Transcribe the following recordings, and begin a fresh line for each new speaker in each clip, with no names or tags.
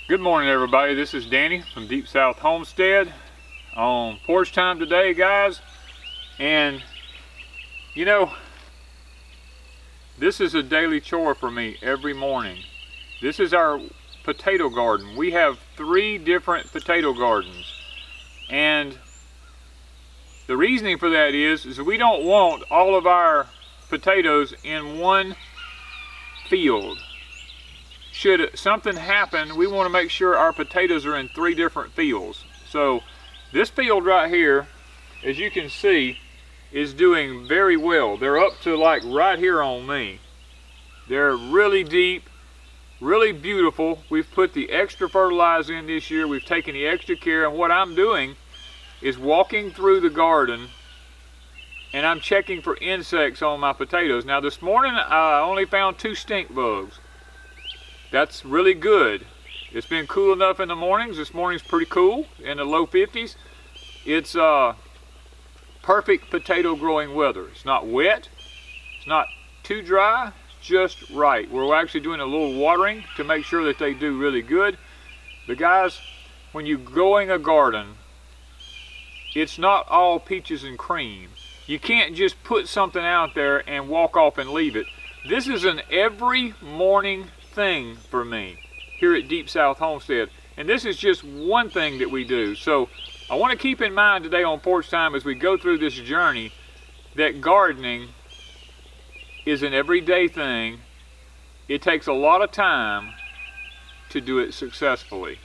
Good morning, everybody. This is Danny from Deepsouth Homestead on Porch Time today, guys. And you know, this is a daily chore for me every morning. This is our potato garden. We have 3 different potato gardens, and the reasoning for that is we don't want all of our potatoes in one field. Should something happen, we want to make sure our potatoes are in 3 different fields. So this field right here, as you can see, is doing very well. They're up to like right here on me. They're really deep, really beautiful. We've put the extra fertilizer in this year. We've taken the extra care, and what I'm doing is walking through the garden and I'm checking for insects on my potatoes. Now this morning I only found 2 stink bugs. That's really good. It's been cool enough in the mornings. This morning's pretty cool, in the low 50s. It's perfect potato growing weather. It's not wet, it's not too dry, it's just right. We're actually doing a little watering to make sure that they do really good. But guys, when you're growing a garden, it's not all peaches and cream. You can't just put something out there and walk off and leave it. This is an every morning thing for me here at Deepsouth Homestead, and this is just one thing that we do. So I want to keep in mind today on Porch Time, as we go through this journey, that gardening is an everyday thing. It takes a lot of time to do it successfully.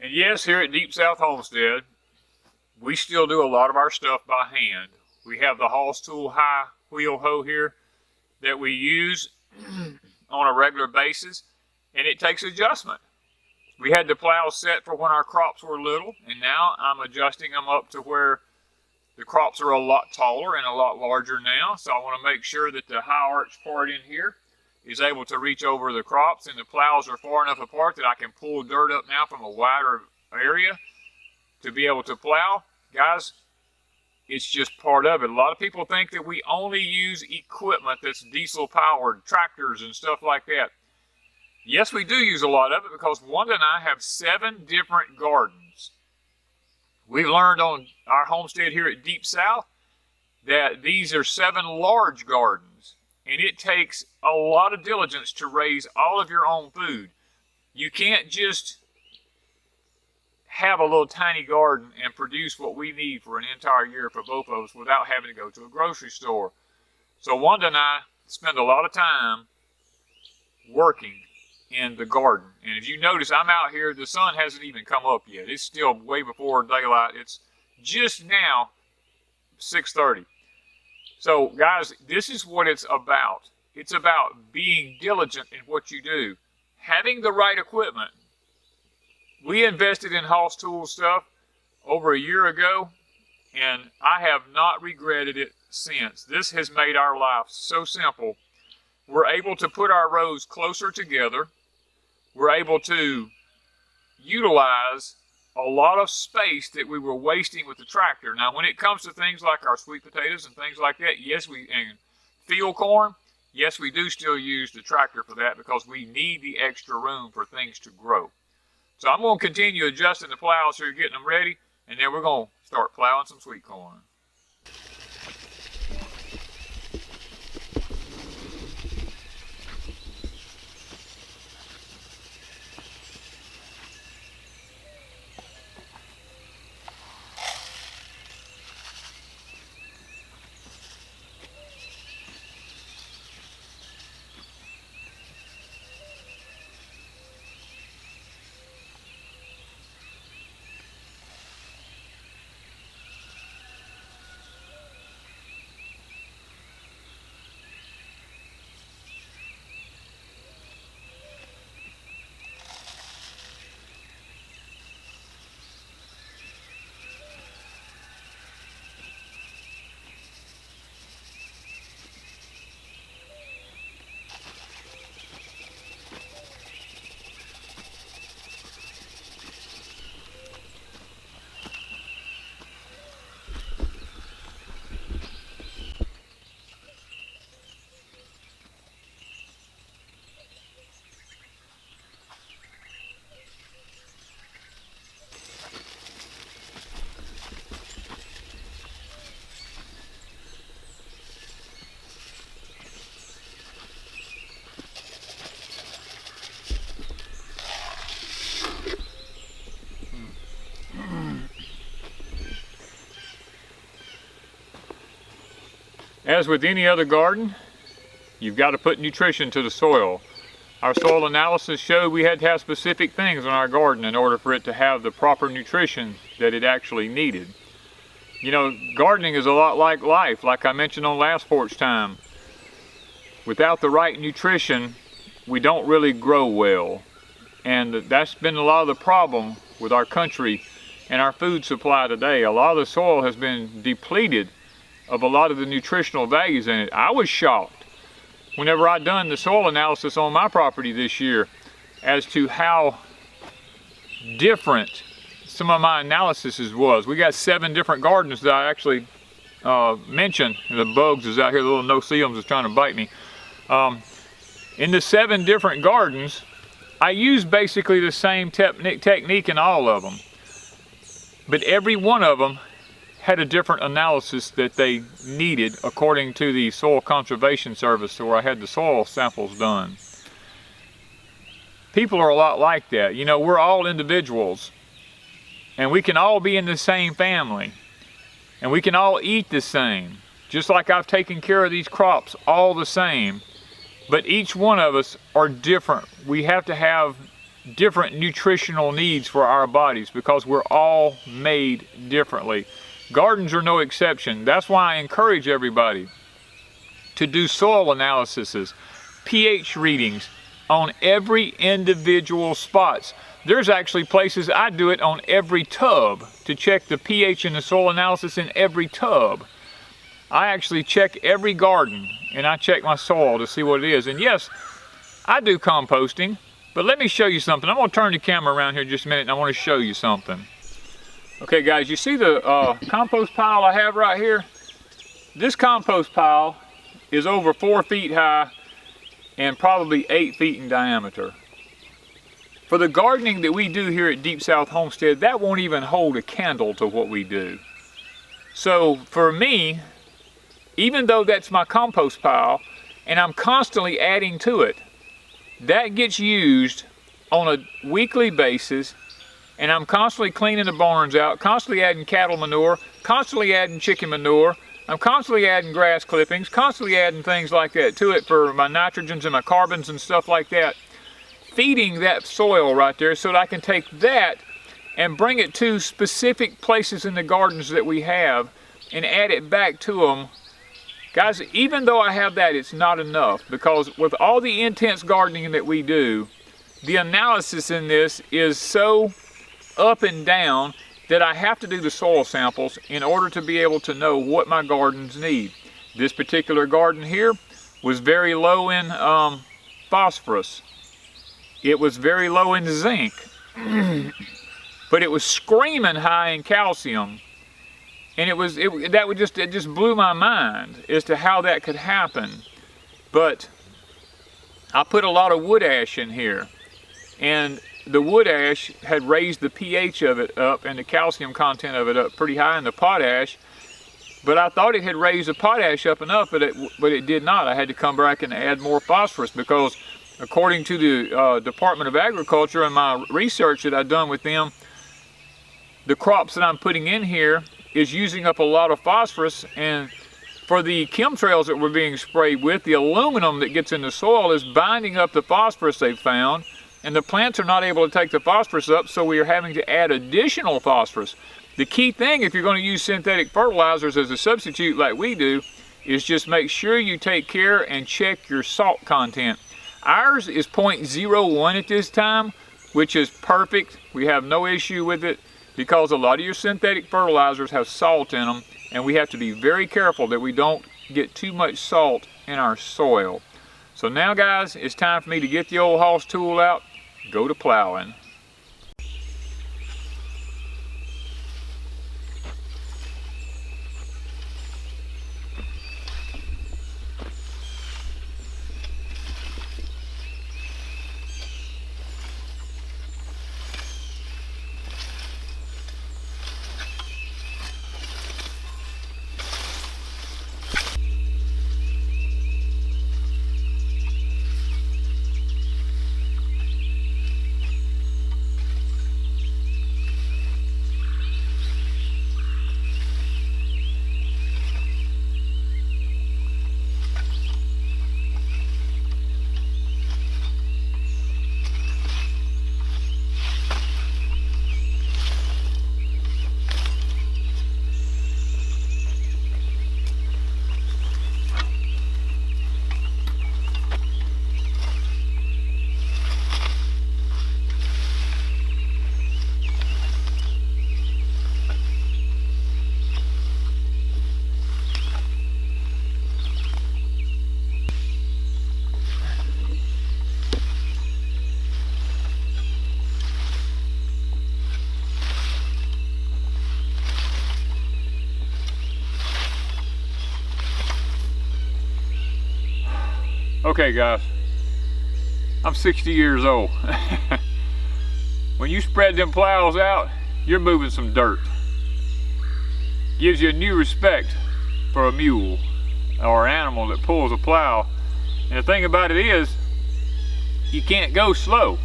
And yes, here at Deepsouth Homestead, we still do a lot of our stuff by hand. We have the Hoss Tool high wheel hoe here that we use on a regular basis, and it takes adjustment. We had the plow set for when our crops were little, and now I'm adjusting them up to where the crops are a lot taller and a lot larger now. So I want to make sure that the high arch part in here is able to reach over the crops, and the plows are far enough apart that I can pull dirt up now from a wider area to be able to plow. Guys, it's just part of it. A lot of people think that we only use equipment that's diesel powered, tractors and stuff like that. Yes, we do use a lot of it, because Wanda and I have 7 different gardens. We've learned on our homestead here at Deep South that these are 7 large gardens, and it takes a lot of diligence to raise all of your own food. You can't just have a little tiny garden and produce what we need for an entire year for both of us without having to go to a grocery store. So Wanda and I spend a lot of time working in the garden. And if you notice, I'm out here, the sun hasn't even come up yet. It's still way before daylight. It's just now 6:30. So guys, this is what it's about. It's about being diligent in what you do. Having the right equipment. We invested in Hoss Tool stuff over a year ago, and I have not regretted it since. This has made our life so simple. We're able to put our rows closer together. We're able to utilize a lot of space that we were wasting with the tractor. Now, when it comes to things like our sweet potatoes and things like that, yes, and field corn, yes, we do still use the tractor for that, because we need the extra room for things to grow. So I'm going to continue adjusting the plows here, getting them ready, and then we're going to start plowing some sweet corn. As with any other garden, you've got to put nutrition to the soil. Our soil analysis showed we had to have specific things in our garden in order for it to have the proper nutrition that it actually needed. You know, gardening is a lot like life, like I mentioned on last Porch Time. Without the right nutrition, we don't really grow well. And that's been a lot of the problem with our country and our food supply today. A lot of the soil has been depleted of a lot of the nutritional values in it. I was shocked whenever I done the soil analysis on my property this year as to how different some of my analysis was. We got 7 different gardens that I actually mentioned. The bugs is out here, the little no-see-ums is trying to bite me. In the 7 different gardens, I used basically the same technique in all of them. But every one of them had a different analysis that they needed according to the Soil Conservation Service, where I had the soil samples done. People are a lot like that. You know, we're all individuals, and we can all be in the same family, and we can all eat the same, just like I've taken care of these crops all the same. But each one of us are different. We have to have different nutritional needs for our bodies because we're all made differently. Gardens are no exception. That's why I encourage everybody to do soil analyses, pH readings on every individual spots. There's actually places I do it on every tub to check the pH in the soil analysis in every tub. I actually check every garden and I check my soil to see what it is. And yes, I do composting, but let me show you something. I'm going to turn the camera around here just a minute and I want to show you something. Okay guys, you see the compost pile I have right here? This compost pile is over 4 feet high and probably 8 feet in diameter. For the gardening that we do here at Deep South Homestead, that won't even hold a candle to what we do. So for me, even though that's my compost pile and I'm constantly adding to it, that gets used on a weekly basis. And I'm constantly cleaning the barns out, constantly adding cattle manure, constantly adding chicken manure. I'm constantly adding grass clippings, constantly adding things like that to it for my nitrogens and my carbons and stuff like that. Feeding that soil right there so that I can take that and bring it to specific places in the gardens that we have and add it back to them. Guys, even though I have that, it's not enough, because with all the intense gardening that we do, the analysis in this is so up and down that I have to do the soil samples in order to be able to know what my gardens need. This particular garden here was very low in phosphorus. It was very low in zinc, but it was screaming high in calcium. And it just blew my mind as to how that could happen. But I put a lot of wood ash in here, and the wood ash had raised the pH of it up and the calcium content of it up pretty high in the potash. But I thought it had raised the potash up enough, but it did not. I had to come back and add more phosphorus because according to the Department of Agriculture and my research that I've done with them, the crops that I'm putting in here is using up a lot of phosphorus, and for the chemtrails that we're being sprayed with, the aluminum that gets in the soil is binding up the phosphorus they've found, and the plants are not able to take the phosphorus up, so we are having to add additional phosphorus. The key thing, if you're going to use synthetic fertilizers as a substitute like we do, is just make sure you take care and check your salt content. Ours is 0.01 at this time, which is perfect. We have no issue with it because a lot of your synthetic fertilizers have salt in them, and we have to be very careful that we don't get too much salt in our soil. So now guys, it's time for me to get the old hoss tool out, go to plowing. Okay guys, I'm 60 years old. When you spread them plows out, you're moving some dirt. Gives you a new respect for a mule or an animal that pulls a plow. And the thing about it is, you can't go slow.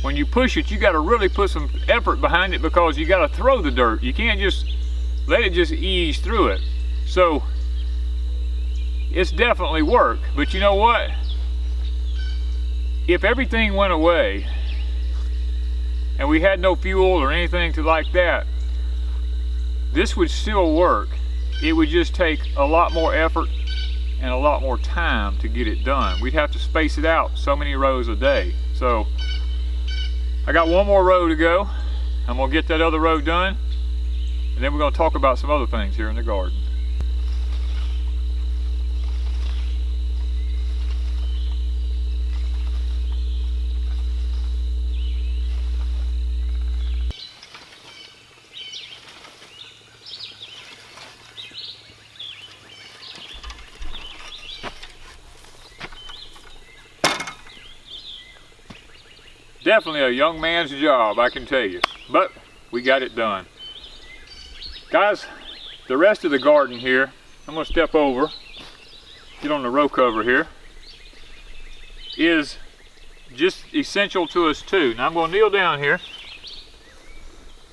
When you push it, you got to really put some effort behind it because you got to throw the dirt. You can't just let it just ease through it. So it's definitely work, but you know what? If everything went away and we had no fuel or anything like that, this would still work. It would just take a lot more effort and a lot more time to get it done. We'd have to space it out so many rows a day. So I got one more row to go. I'm gonna get that other row done, and then we're gonna talk about some other things here in the garden. Definitely a young man's job, I can tell you, but we got it done. Guys, the rest of the garden here, I'm gonna step over, get on the row cover here, is just essential to us too. Now I'm gonna kneel down here.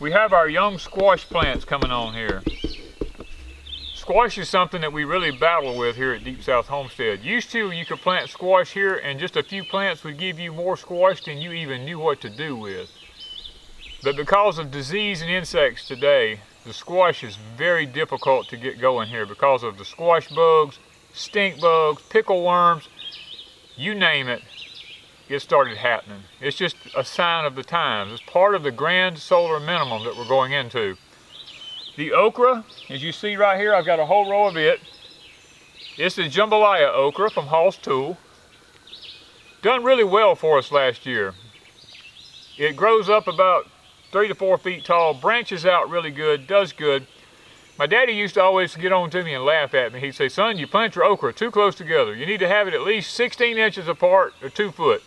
We have our young squash plants coming on here. Squash is something that we really battle with here at Deep South Homestead. Used to, you could plant squash here and just a few plants would give you more squash than you even knew what to do with. But because of disease and insects today, the squash is very difficult to get going here because of the squash bugs, stink bugs, pickle worms, you name it, it started happening. It's just a sign of the times. It's part of the grand solar minimum that we're going into. The okra, as you see right here, I've got a whole row of it. It's the jambalaya okra from Hall's Tool. Done really well for us last year. It grows up about 3 to 4 feet tall, branches out really good, does good. My daddy used to always get on to me and laugh at me. He'd say, son, you plant your okra too close together. You need to have it at least 16 inches apart or 2 foot.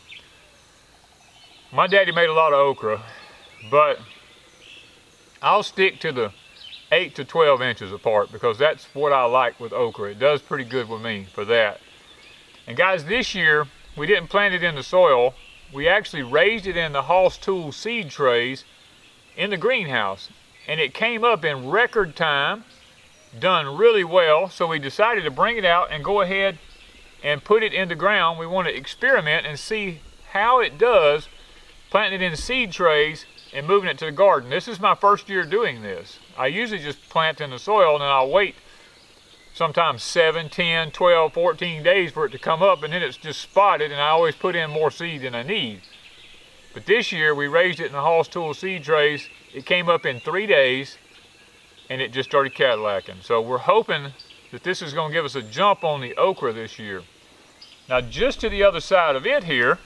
My daddy made a lot of okra, but I'll stick to the 8 to 12 inches apart because that's what I like with okra. It does pretty good with me for that. And guys, this year we didn't plant it in the soil. We actually raised it in the Hall's Tool seed trays in the greenhouse, and it came up in record time, done really well. So we decided to bring it out and go ahead and put it in the ground. We want to experiment and see how it does, planting it in seed trays and moving it to the garden. This is my first year doing this. I usually just plant in the soil and then I'll wait sometimes 7, 10, 12, 14 days for it to come up, and then it's just spotted, and I always put in more seed than I need. But this year we raised it in the Hall's Tool seed trays. It came up in 3 days and it just started Cadillacing. So we're hoping that this is going to give us a jump on the okra this year. Now just to the other side of it here,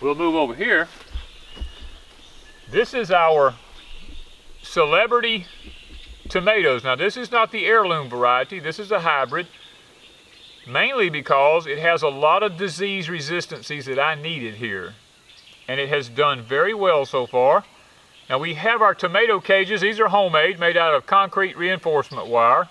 we'll move over here. This is our celebrity tomatoes. Now this is not the heirloom variety, this is a hybrid, mainly because it has a lot of disease resistancies that I needed here, and it has done very well so far. Now we have our tomato cages. These are homemade, made out of concrete reinforcement wire,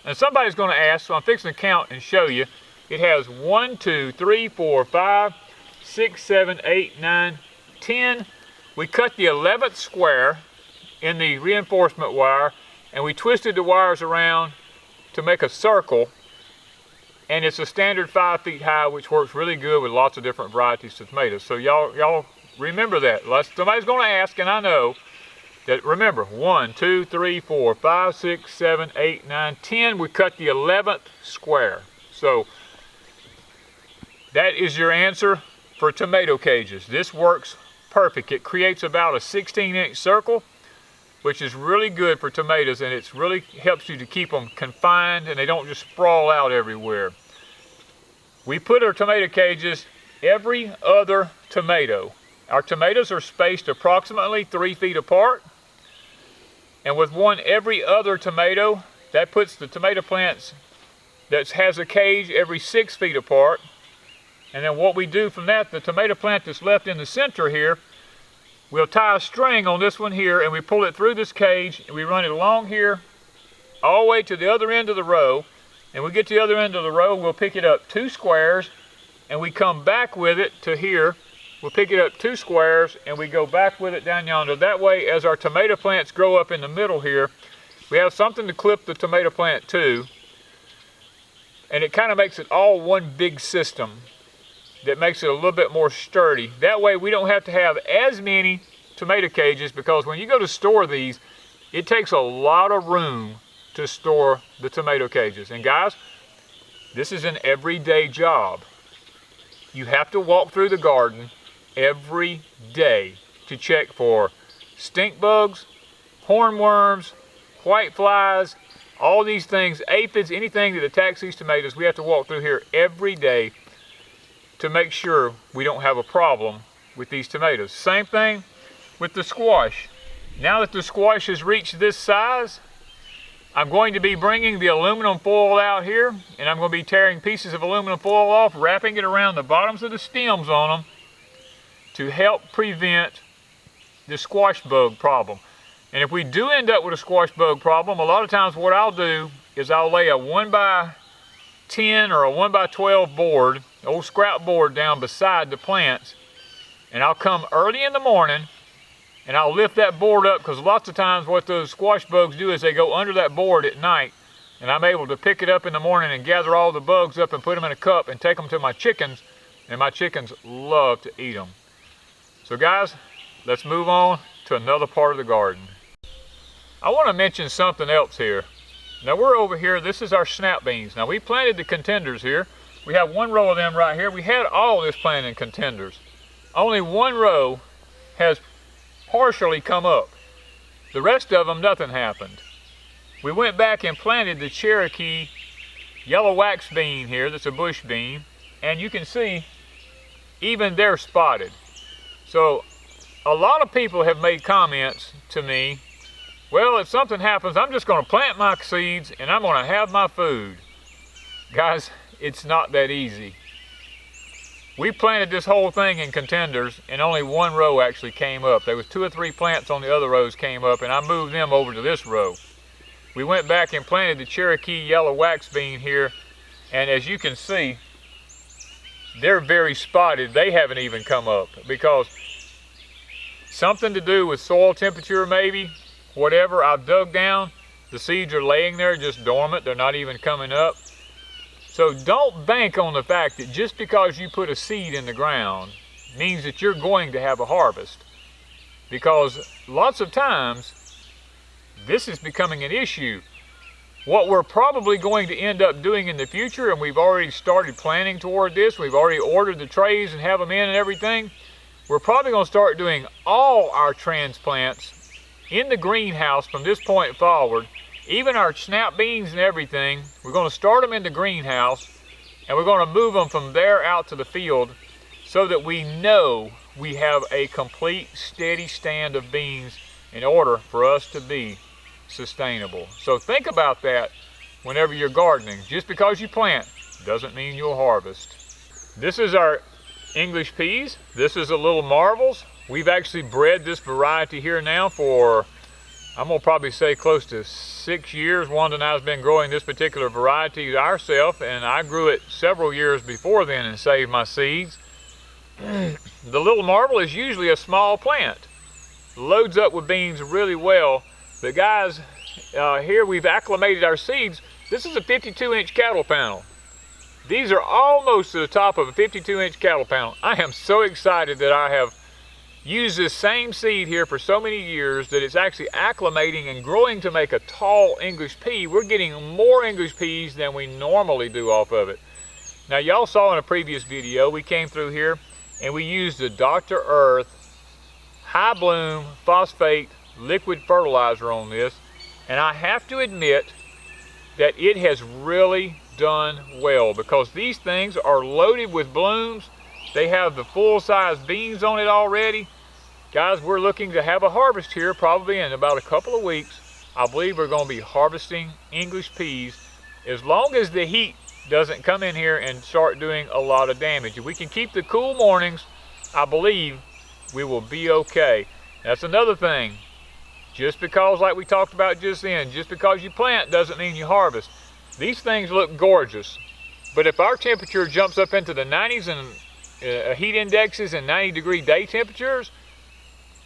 and somebody's going to ask, so I'm fixing to count and show you. It has 1, 2, 3, 4, 5, 6, 7, 8, 9, 10. We cut the 11th square in the reinforcement wire, and we twisted the wires around to make a circle, and it's a standard 5 feet high, which works really good with lots of different varieties of tomatoes. So y'all remember that. Somebody's going to ask, and I know that. Remember, 1, 2, 3, 4, 5, 6, 7, 8, 9, 10. We cut the 11th square. So that is your answer for tomato cages. This works perfect. It creates about a 16-inch circle, which is really good for tomatoes, and it really helps you to keep them confined and they don't just sprawl out everywhere. We put our tomato cages every other tomato. Our tomatoes are spaced approximately 3 feet apart, and with one every other tomato, that puts the tomato plants that has a cage every 6 feet apart, And then what we do from that, the tomato plant that's left in the center here, we'll tie a string on this one here, and we pull it through this cage, and we run it along here, all the way to the other end of the row. And we get to the other end of the row, we'll pick it up 2 squares, and we come back with it to here. We'll pick it up 2 squares, and we go back with it down yonder. That way, as our tomato plants grow up in the middle here, we have something to clip the tomato plant to, and it kind of makes it all one big system that makes it a little bit more sturdy. That way, we don't have to have as many tomato cages, because when you go to store these, it takes a lot of room to store the tomato cages. And guys, this is an everyday job. You have to walk through the garden every day to check for stink bugs, hornworms, white flies, all these things, aphids, anything that attacks these tomatoes. We have to walk through here every day to make sure we don't have a problem with these tomatoes. Same thing with the squash. Now that the squash has reached this size, I'm going to be bringing the aluminum foil out here, and I'm going to be tearing pieces of aluminum foil off, wrapping it around the bottoms of the stems on them to help prevent the squash bug problem. And if we do end up with a squash bug problem, a lot of times what I'll do is I'll lay a 1x10 or a 1x12 board, old scrap board, down beside the plants, and I'll come early in the morning and I'll lift that board up, because lots of times what those squash bugs do is they go under that board at night, and I'm able to pick it up in the morning and gather all the bugs up and put them in a cup and take them to my chickens, and my chickens love to eat them. So guys, let's move on to another part of the garden. I want to mention something else here. Now we're over here, this is our snap beans. Now we planted the contenders here. We have 1 row of them right here. We had all this planted in contenders. Only 1 row has partially come up. The rest of them, nothing happened. We went back and planted the Cherokee yellow wax bean here, that's a bush bean, and you can see even they're spotted. So a lot of people have made comments to me, well, if something happens, I'm just going to plant my seeds and I'm going to have my food. Guys, it's not that easy. We planted this whole thing in contenders, and only 1 row actually came up. There was 2 or 3 plants on the other rows came up, and I moved them over to this row. We went back and planted the Cherokee yellow wax bean here, and as you can see, they're very spotted. They haven't even come up, because something to do with soil temperature maybe, whatever. I've dug down, the seeds are laying there just dormant. They're not even coming up. So don't bank on the fact that just because you put a seed in the ground means that you're going to have a harvest. Because lots of times, this is becoming an issue. What we're probably going to end up doing in the future, and we've already started planning toward this, we've already ordered the trays and have them in and everything, we're probably going to start doing all our transplants in the greenhouse from this point forward. Even our snap beans and everything, we're going to start them in the greenhouse, and we're going to move them from there out to the field so that we know we have a complete steady stand of beans in order for us to be sustainable. So think about that whenever you're gardening. Just because you plant doesn't mean you'll harvest. This is our English peas. This is a little marvels. We've actually bred this variety here now for, I'm going to probably say, close to 6 years. Wanda and I have been growing this particular variety ourselves, and I grew it several years before then and saved my seeds. The little marvel is usually a small plant. Loads up with beans really well. But guys, here we've acclimated our seeds. This is a 52-inch cattle panel. These are almost to the top of a 52-inch cattle panel. I am so excited that I have used this same seed here for so many years that it's actually acclimating and growing to make a tall English pea. We're getting more English peas than we normally do off of it. Now y'all saw in a previous video, we came through here and we used the Dr. Earth High Bloom Phosphate liquid fertilizer on this, and I have to admit that it has really done well, because these things are loaded with blooms. They have the full-size beans on it already. Guys, we're looking to have a harvest here probably in about a couple of weeks. I believe we're going to be harvesting English peas. As long as the heat doesn't come in here and start doing a lot of damage. If we can keep the cool mornings, I believe we will be okay. That's another thing. Just because, like we talked about just then, just because you plant doesn't mean you harvest. These things look gorgeous, but if our temperature jumps up into the 90s and heat indexes and 90-degree day temperatures,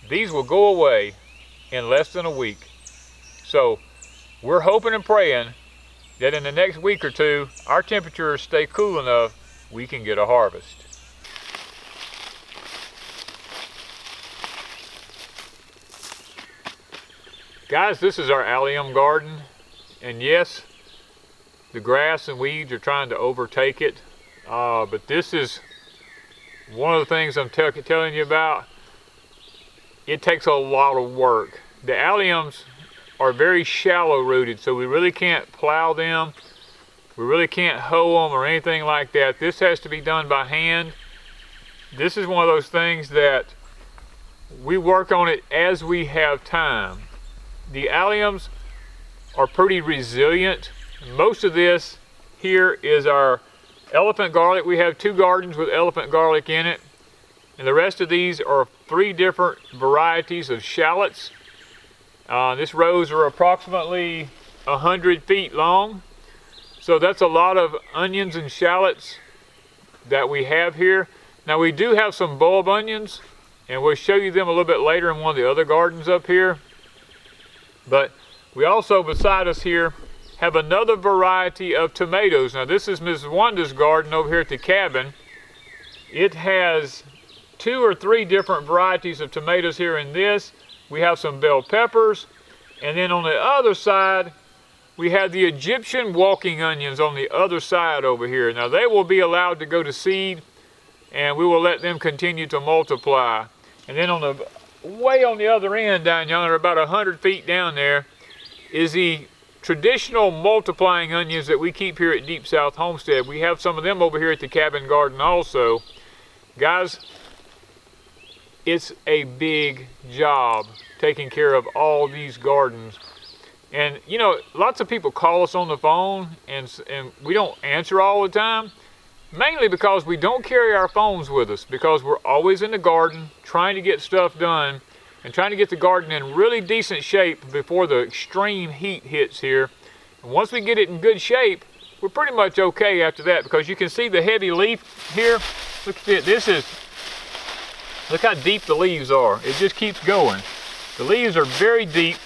these will go away in less than a week. So we're hoping and praying that in the next week or two, our temperatures stay cool enough we can get a harvest. Guys, this is our Allium Garden, and yes, the grass and weeds are trying to overtake it, but this is one of the things I'm telling you about. It takes a lot of work. The alliums are very shallow rooted, so we really can't plow them. We really can't hoe them or anything like that. This has to be done by hand. This is one of those things that we work on it as we have time. The alliums are pretty resilient. Most of this here is our elephant garlic. We have 2 gardens with elephant garlic in it. And the rest of these are 3 different varieties of shallots. This rows are approximately 100 feet long. So that's a lot of onions and shallots that we have here. Now we do have some bulb onions, and we'll show you them a little bit later in one of the other gardens up here. But we also, beside us here, have another variety of tomatoes. Now this is Mrs. Wanda's garden over here at the cabin. It has 2 or 3 different varieties of tomatoes here in this. We have some bell peppers, and then on the other side we have the Egyptian walking onions on the other side over here. Now they will be allowed to go to seed, and we will let them continue to multiply. And then on the way on the other end down yonder, about 100 feet down there, is the traditional multiplying onions that we keep here at Deep South Homestead. We have some of them over here at the cabin garden also. Guys, it's a big job taking care of all these gardens. And you know, lots of people call us on the phone and we don't answer all the time, mainly because we don't carry our phones with us, because we're always in the garden trying to get stuff done and trying to get the garden in really decent shape before the extreme heat hits here. And once we get it in good shape, we're pretty much okay after that, because you can see the heavy leaf here. Look at it. Look how deep the leaves are. It just keeps going. The leaves are very deep.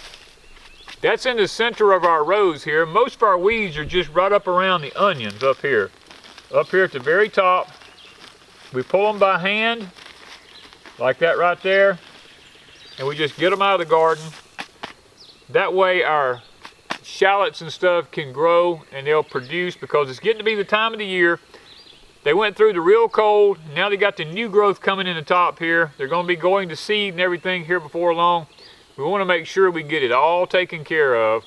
That's in the center of our rows here. Most of our weeds are just right up around the onions up here. Up here at the very top. We pull them by hand, like that right there, and we just get them out of the garden. That way our shallots and stuff can grow and they'll produce, because it's getting to be the time of the year. They went through the real cold, now they got the new growth coming in the top here. They're going to be going to seed and everything here before long. We want to make sure we get it all taken care of,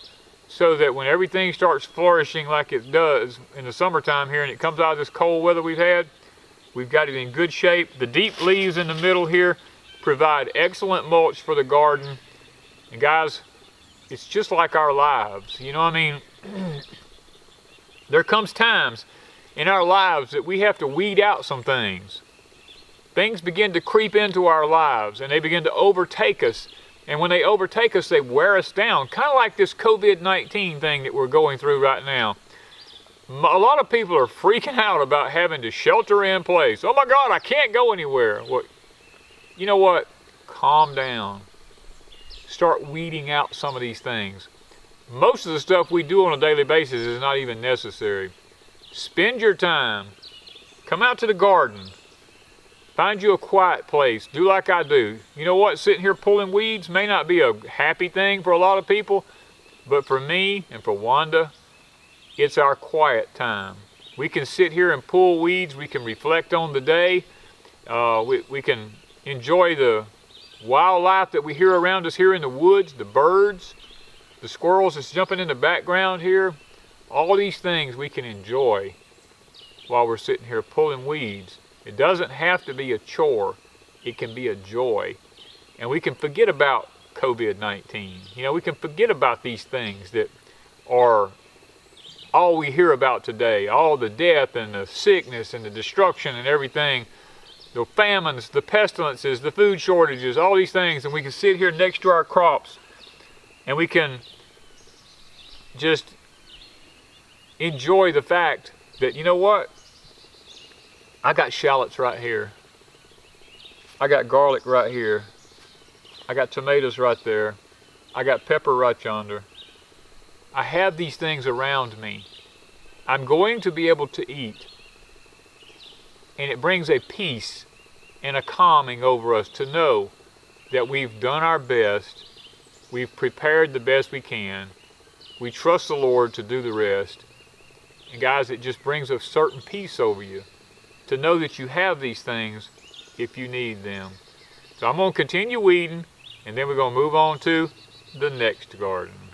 so that when everything starts flourishing like it does in the summertime here and it comes out of this cold weather we've had, we've got it in good shape. The deep leaves in the middle here provide excellent mulch for the garden. And guys, it's just like our lives. You know what I mean? There comes times in our lives that we have to weed out some things. Things begin to creep into our lives and they begin to overtake us. And when they overtake us, they wear us down. Kind of like this COVID-19 thing that we're going through right now. A lot of people are freaking out about having to shelter in place. Oh my God, I can't go anywhere. Well, you know what? Calm down. Start weeding out some of these things. Most of the stuff we do on a daily basis is not even necessary. Spend your time. Come out to the garden. Find you a quiet place. Do like I do. You know what? Sitting here pulling weeds may not be a happy thing for a lot of people, but for me and for Wanda, it's our quiet time. We can sit here and pull weeds. We can reflect on the day. We can enjoy the wildlife that we hear around us here in the woods, the birds, the squirrels that's jumping in the background here. All these things we can enjoy while we're sitting here pulling weeds. It doesn't have to be a chore. It can be a joy. And we can forget about COVID-19. You know, we can forget about these things that are all we hear about today, all the death and the sickness and the destruction and everything, the famines, the pestilences, the food shortages, all these things, and we can sit here next to our crops and we can just enjoy the fact that, you know what, I got shallots right here, I got garlic right here, I got tomatoes right there, I got pepper right yonder. I have these things around me. I'm going to be able to eat. And it brings a peace and a calming over us to know that we've done our best. We've prepared the best we can. We trust the Lord to do the rest. And guys, it just brings a certain peace over you to know that you have these things if you need them. So I'm going to continue weeding, and then we're going to move on to the next garden.